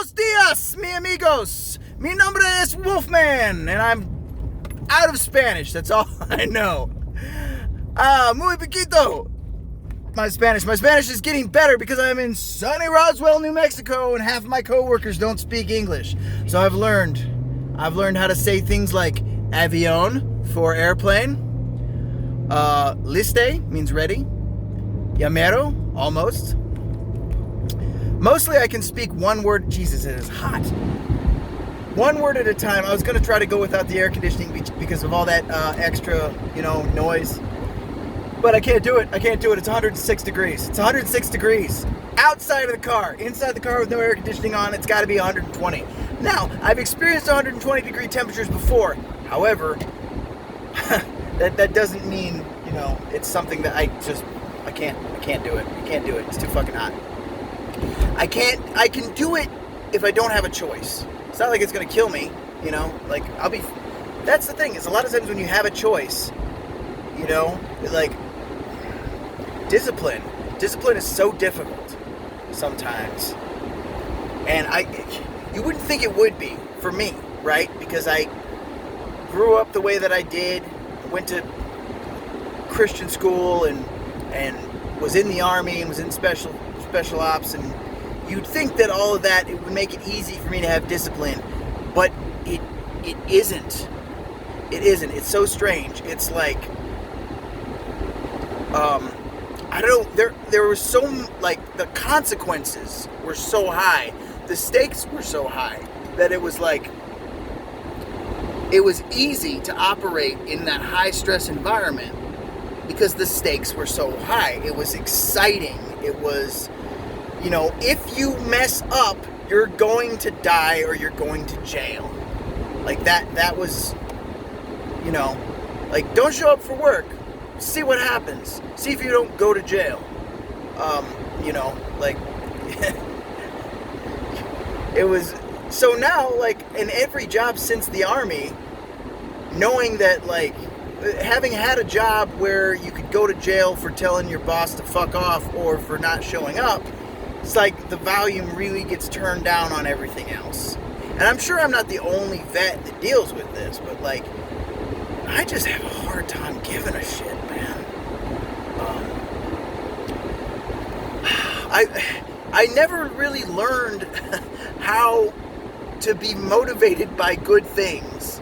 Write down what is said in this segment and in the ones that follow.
Buenos dias, mi amigos. Mi nombre es Wolfman, and I'm out of Spanish. That's all I know. Muy poquito. My Spanish is getting better because I'm in sunny Roswell, New Mexico, and half of my coworkers don't speak English. So I've learned how to say things like avión for airplane. Liste means ready. Llamero, almost. Mostly I can speak one word. Jesus, it is hot. One word at a time. I was going to try to go without the air conditioning because of all that extra, noise. But I can't do it. It's 106 degrees. It's 106 degrees. Outside of the car. Inside the car with no air conditioning on, it's got to be 120. Now, I've experienced 120 degree temperatures before. However, that doesn't mean, it's something that I can't do it. I can't do it. It's too fucking hot. I can do it if I don't have a choice. It's not like it's going to kill me, that's the thing, is a lot of times when you have a choice, discipline is so difficult sometimes. And you wouldn't think it would be for me, right? Because I grew up the way that I did, went to Christian school and was in the Army and was in special ops, and you'd think that all of that, it would make it easy for me to have discipline, but it isn't. It isn't. It's so strange. It's like, I don't know, there was so, the consequences were so high, the stakes were so high, that it was easy to operate in that high stress environment because the stakes were so high. It was exciting. It was, if you mess up, you're going to die or you're going to jail. That was, don't show up for work. See what happens. See if you don't go to jail. It was, so now, in every job since the Army, knowing that, having had a job where you could go to jail for telling your boss to fuck off or for not showing up, it's like the volume really gets turned down on everything else. And I'm sure I'm not the only vet that deals with this, but I just have a hard time giving a shit, man. I never really learned how to be motivated by good things.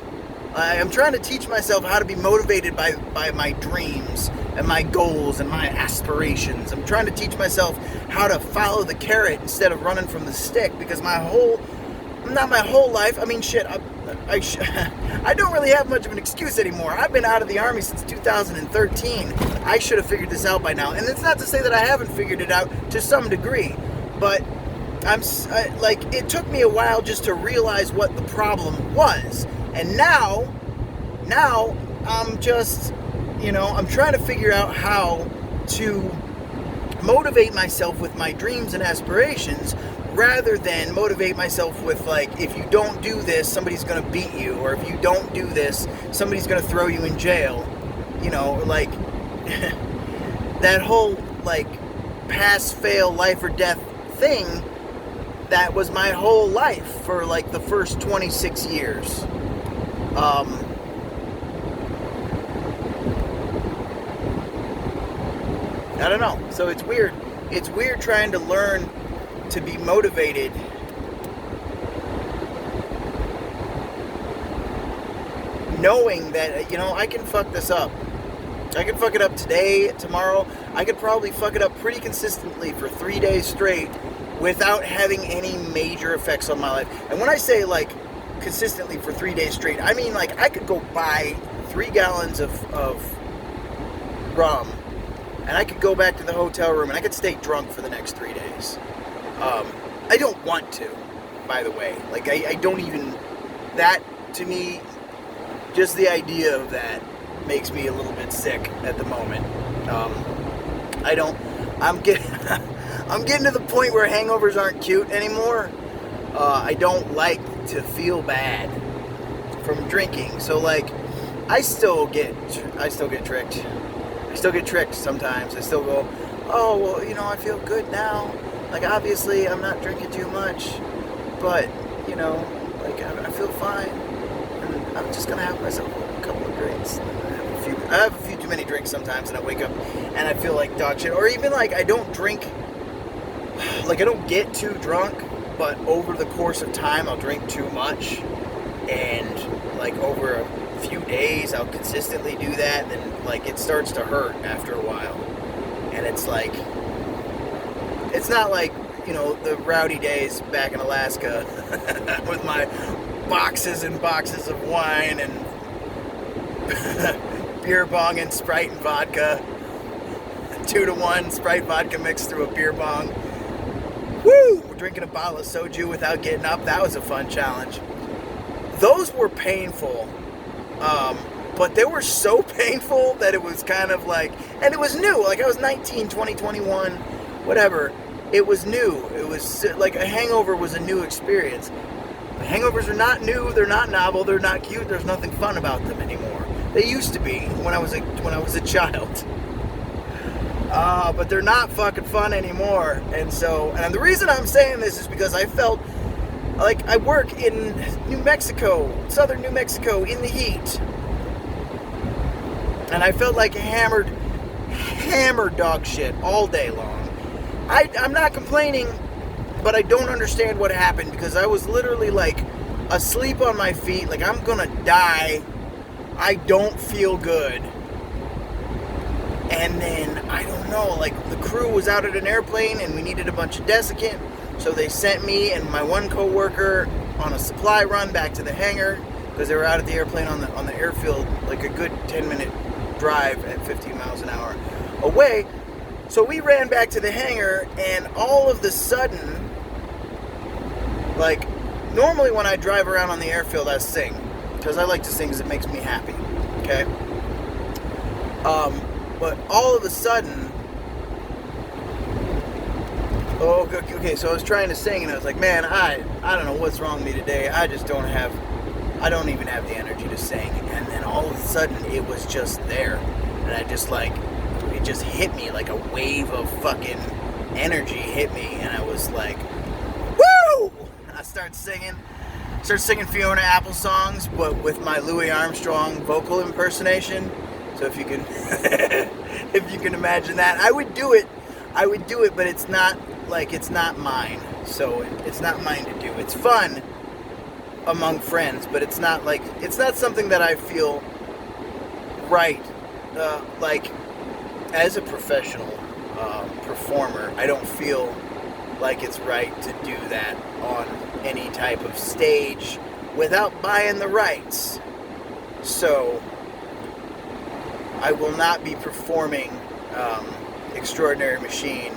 I'm trying to teach myself how to be motivated by my dreams and my goals and my aspirations. I'm trying to teach myself how to follow the carrot instead of running from the stick, because not my whole life, I don't really have much of an excuse anymore. I've been out of the Army since 2013. I should have figured this out by now. And it's not to say that I haven't figured it out to some degree, but it took me a while just to realize what the problem was. And now I'm just, I'm trying to figure out how to motivate myself with my dreams and aspirations rather than motivate myself with, if you don't do this, somebody's going to beat you, or if you don't do this, somebody's going to throw you in jail. That whole, pass, fail, life or death thing, that was my whole life for, the first 26 years. I don't know. So it's weird. It's weird trying to learn to be motivated knowing that, I can fuck this up. I can fuck it up today, tomorrow. I could probably fuck it up pretty consistently for 3 days straight without having any major effects on my life. And when I say, consistently for 3 days straight, I mean, I could go buy 3 gallons of rum, and I could go back to the hotel room, and I could stay drunk for the next 3 days. I don't want to, by the way. I don't even, that, to me, just the idea of that makes me a little bit sick at the moment. I'm getting to the point where hangovers aren't cute anymore. I don't like to feel bad from drinking. So, I still get tricked. I still get tricked sometimes. I still go, oh, well, I feel good now. Obviously, I'm not drinking too much. but, you know, like, I feel fine. And I'm just going to have myself a couple of drinks. I have a few too many drinks sometimes, and I wake up and I feel like dog shit. Or even, like, I don't drink, like, I don't get too drunk, but over the course of time, I'll drink too much. And, like, over a few days, I'll consistently do that. And then, like, it starts to hurt after a while. And it's like, it's not like, you know, the rowdy days back in Alaska with my boxes and boxes of wine and beer bong and Sprite and vodka. 2-to-1 Sprite vodka mixed through a beer bong. Woo! We're drinking a bottle of soju without getting up. That was a fun challenge. Those were painful. But they were so painful that it was kind of like, and it was new. Like, I was 19, 20, 21, whatever. It was new. It was like a hangover was a new experience. Hangovers are not new. They're not novel. They're not cute. There's nothing fun about them anymore. They used to be when I was a child. But they're not fucking fun anymore. And the reason I'm saying this is because I felt like I work in New Mexico, southern New Mexico, in the heat. And I felt like hammered dog shit all day long. I'm not complaining, but I don't understand what happened, because I was literally like asleep on my feet, like I'm gonna die. I don't feel good. And then, I don't know, like the crew was out at an airplane and we needed a bunch of desiccant. So they sent me and my one coworker on a supply run back to the hangar, because they were out at the airplane on the airfield, like a good 10-minute drive at 15 miles an hour away. So we ran back to the hangar, and all of the sudden, like, normally when I drive around on the airfield, I sing, because I like to sing because it makes me happy, okay? But all of a sudden, so I was trying to sing, and I was like, man, I don't know what's wrong with me today. I don't even have the energy to sing. And then all of a sudden, it was just there. And I just, like, it just hit me like a wave of fucking energy hit me. And I was like, woo! And I started singing Fiona Apple songs, but with my Louis Armstrong vocal impersonation. So if you can, if you can imagine that, I would do it, but it's not mine. So it's not mine to do. It's fun among friends, but it's not something that I feel right. Like, as a professional performer, I don't feel like it's right to do that on any type of stage without buying the rights. So I will not be performing Extraordinary Machine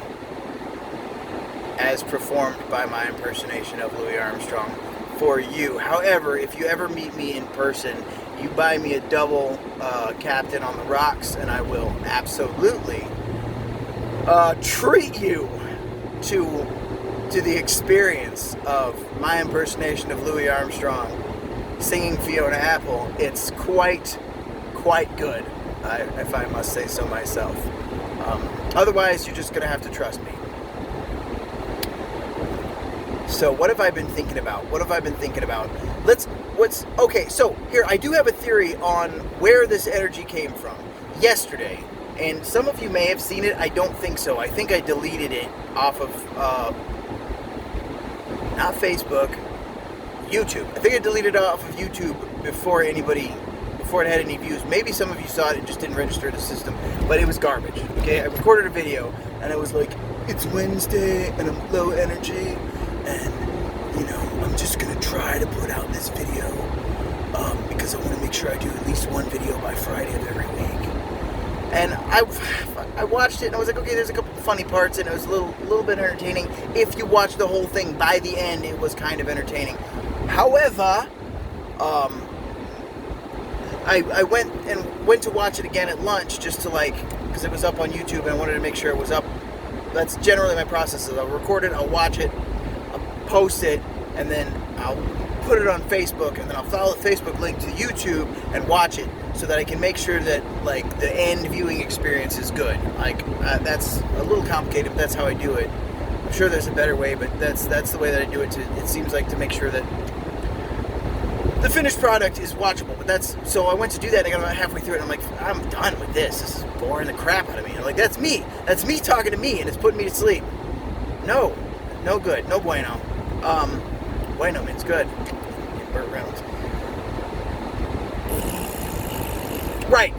as performed by my impersonation of Louis Armstrong for you. However, if you ever meet me in person, you buy me a double Captain on the Rocks, and I will absolutely treat you to the experience of my impersonation of Louis Armstrong singing Fiona Apple. It's quite good, if I must say so myself. Otherwise, you're just going to have to trust me. So what have I been thinking about? Okay, so here, I do have a theory on where this energy came from. Yesterday, and some of you may have seen it, I don't think so. I think I deleted it off of, not Facebook, YouTube. I think I deleted it off of YouTube before it had any views. Maybe some of you saw it, it just didn't register the system, but it was garbage, okay? I recorded a video, and I was like, it's Wednesday, and I'm low energy, and, you know, I'm just gonna try to put out this video, because I want to make sure I do at least one video by Friday of every week. And I watched it, and I was like, okay, there's a couple funny parts, and it was a little bit entertaining. If you watch the whole thing, by the end, it was kind of entertaining. However, I went to watch it again at lunch, just to, like, because it was up on YouTube, and I wanted to make sure it was up. That's generally my process. I'll record it, I'll watch it, I'll post it, and then I'll put it on Facebook, and then I'll follow the Facebook link to YouTube and watch it, so that I can make sure that, like, the end viewing experience is good. Like, that's a little complicated, but that's how I do it. I'm sure there's a better way, but that's the way that I do it. It seems like to make sure that the finished product is watchable. But so I went to do that, and I got about halfway through it, and I'm like, I'm done with this. This is boring the crap out of me. And I'm like, that's me. That's me talking to me, and it's putting me to sleep. No good. No bueno. Bueno means good. Burt Reynolds. Right,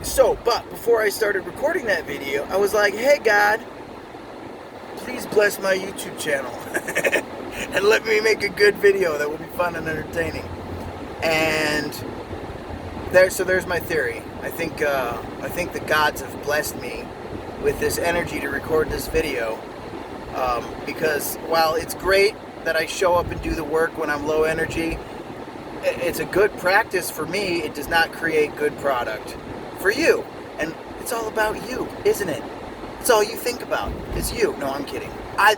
but before I started recording that video, I was like, hey God, please bless my YouTube channel and let me make a good video that will be fun and entertaining. And there's my theory. I think the gods have blessed me with this energy to record this video, because while it's great that I show up and do the work when I'm low energy, it's a good practice for me. It does not create good product for you. And it's all about you, isn't it? It's all you think about. It's you. No, I'm kidding. I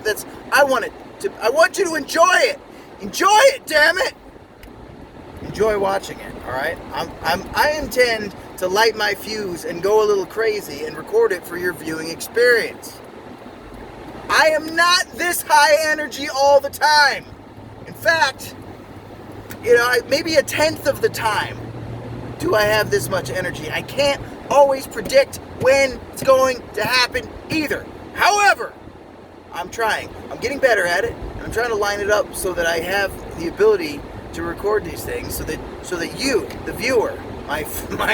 want you to enjoy it. Enjoy it, damn it. Enjoy watching it, all right? I intend to light my fuse and go a little crazy and record it for your viewing experience. I am not this high energy all the time. In fact, maybe a tenth of the time do I have this much energy. I can't always predict when it's going to happen either. However, I'm trying. I'm getting better at it, and I'm trying to line it up so that I have the ability to record these things, so that you, the viewer, my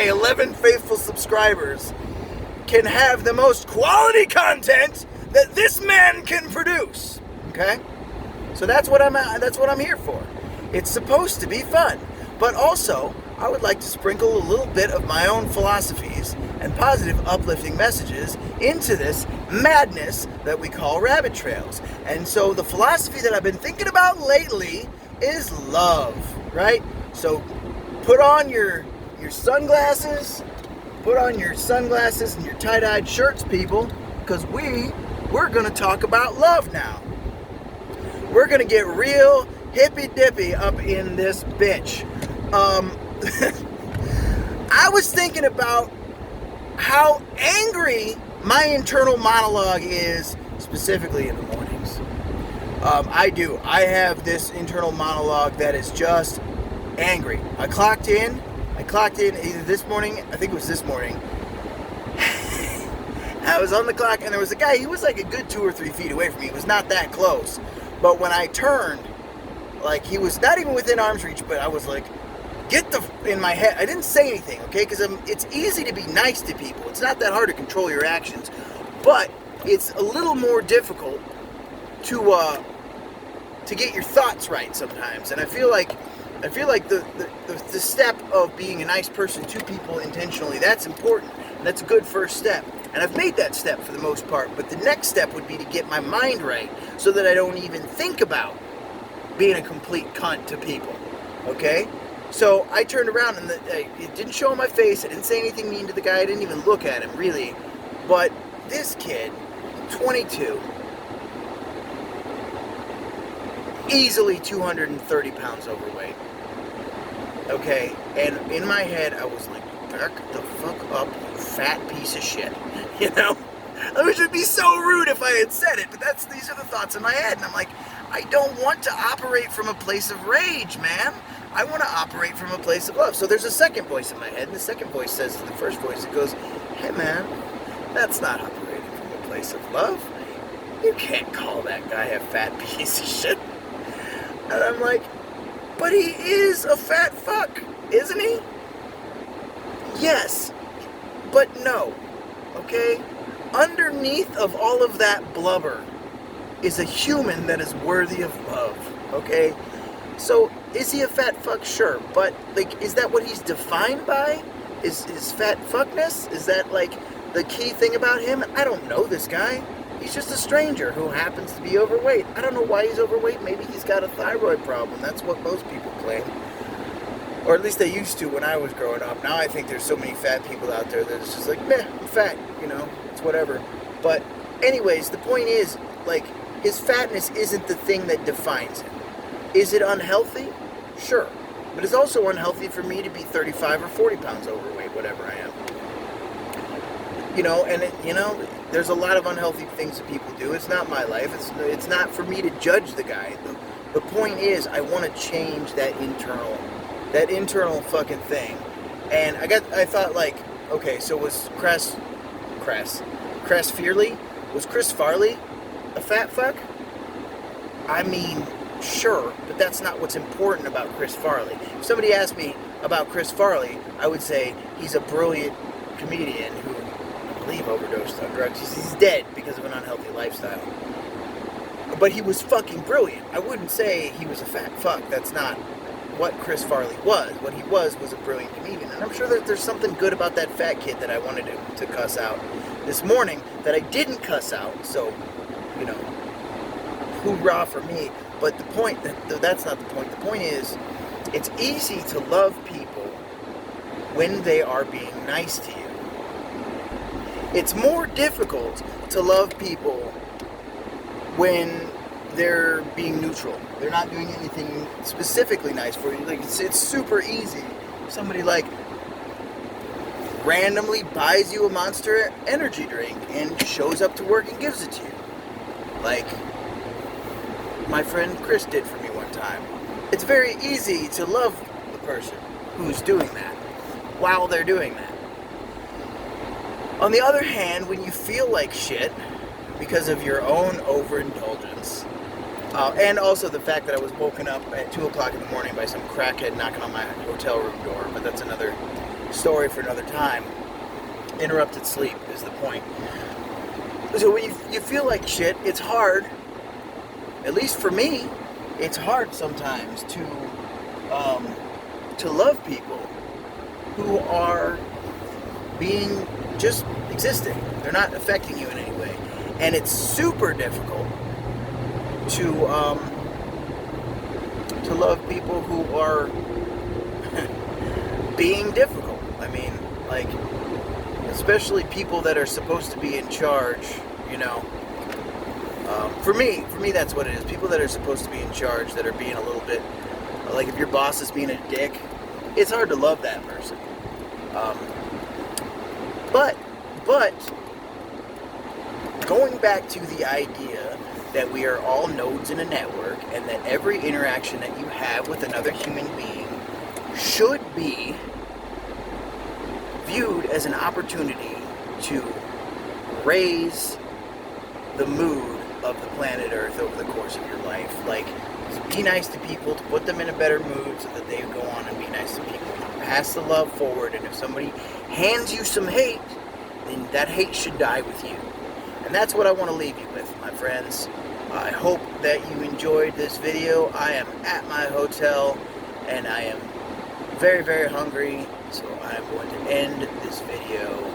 11 faithful subscribers, can have the most quality content that this man can produce. Okay? So that's what I'm here for. It's supposed to be fun, but also I would like to sprinkle a little bit of my own philosophies and positive, uplifting messages into this madness that we call rabbit trails. And so the philosophy that I've been thinking about lately is love, right? So put on your sunglasses, and your tie-dyed shirts, people, because we're going to talk about love now. We're going to get real hippy-dippy up in this bitch. I was thinking about how angry my internal monologue is, specifically in the mornings. I have this internal monologue that is just angry. I clocked in either this morning, I think it was this morning. I was on the clock, and there was a guy, he was like a good 2 or 3 feet away from me. He was not that close. But when I turned, like, he was not even within arm's reach, but I was like, in my head. I didn't say anything, okay? Because it's easy to be nice to people. It's not that hard to control your actions. But it's a little more difficult to get your thoughts right sometimes. And I feel like the step of being a nice person to people intentionally, that's important. And that's a good first step. And I've made that step for the most part. But the next step would be to get my mind right so that I don't even think about being a complete cunt to people, okay? So I turned around, and it didn't show on my face. I didn't say anything mean to the guy. I didn't even look at him, really. But this kid, 22, easily 230 pounds overweight. Okay? And in my head, I was like, back the fuck up, you fat piece of shit. You know? It would be so rude if I had said it, but these are the thoughts in my head. And I'm like, I don't want to operate from a place of rage, man. I want to operate from a place of love. So there's a second voice in my head, and the second voice says to the first voice, it goes, hey man, that's not operating from a place of love. You can't call that guy a fat piece of shit. And I'm like, but he is a fat fuck, isn't he? Yes, but no, okay? Underneath of all of that blubber is a human that is worthy of love, okay? So, is he a fat fuck? Sure, but, like, is that what he's defined by? Is fat fuckness? Is that, like, the key thing about him? I don't know this guy. He's just a stranger who happens to be overweight. I don't know why he's overweight. Maybe he's got a thyroid problem. That's what most people claim. Or at least they used to when I was growing up. Now I think there's so many fat people out there that it's just like, meh, I'm fat, you know, it's whatever. But anyways, the point is, like, his fatness isn't the thing that defines him. Is it unhealthy? Sure. But it's also unhealthy for me to be 35 or 40 pounds overweight, whatever I am. You know, and there's a lot of unhealthy things that people do. It's not my life. It's not for me to judge the guy. The point is, I want to change that internal fucking thing. And I thought like, okay, so was Chris Farley a fat fuck? I mean, sure, but that's not what's important about Chris Farley. If somebody asked me about Chris Farley, I would say he's a brilliant comedian who, I believe, overdosed on drugs. He's dead because of an unhealthy lifestyle. But he was fucking brilliant. I wouldn't say he was a fat fuck. That's not what Chris Farley was. What he was a brilliant comedian. And I'm sure that there's something good about that fat kid that I wanted to cuss out this morning that I didn't cuss out. So, you know, hoorah for me. But the point, that's not the point. The point is, it's easy to love people when they are being nice to you. It's more difficult to love people when they're being neutral. They're not doing anything specifically nice for you. Like it's super easy. Somebody like randomly buys you a Monster energy drink and shows up to work and gives it to you. Like my friend Chris did for me one time. It's very easy to love the person who's doing that while they're doing that. On the other hand, when you feel like shit because of your own overindulgence, and also the fact that I was woken up at 2 o'clock in the morning by some crackhead knocking on my hotel room door, but that's another story for another time. Interrupted sleep is the point. So when you feel like shit, it's hard, at least for me, it's hard sometimes to love people who are being just existing. They're not affecting you in any way. And it's super difficult to love people who are being difficult. I mean, like, especially people that are supposed to be in charge, you know. For me, that's what it is. People that are supposed to be in charge that are being a little bit, like if your boss is being a dick, it's hard to love that person. But going back to the idea that we are all nodes in a network and that every interaction that you have with another human being should be viewed as an opportunity to raise the mood of the planet Earth over the course of your life. Like, be nice to people, to put them in a better mood so that they go on and be nice to people. Pass the love forward, and if somebody hands you some hate, then that hate should die with you. And that's what I want to leave you with, my friends. I hope that you enjoyed this video. I am at my hotel, and I am very, very hungry, so I'm going to end this video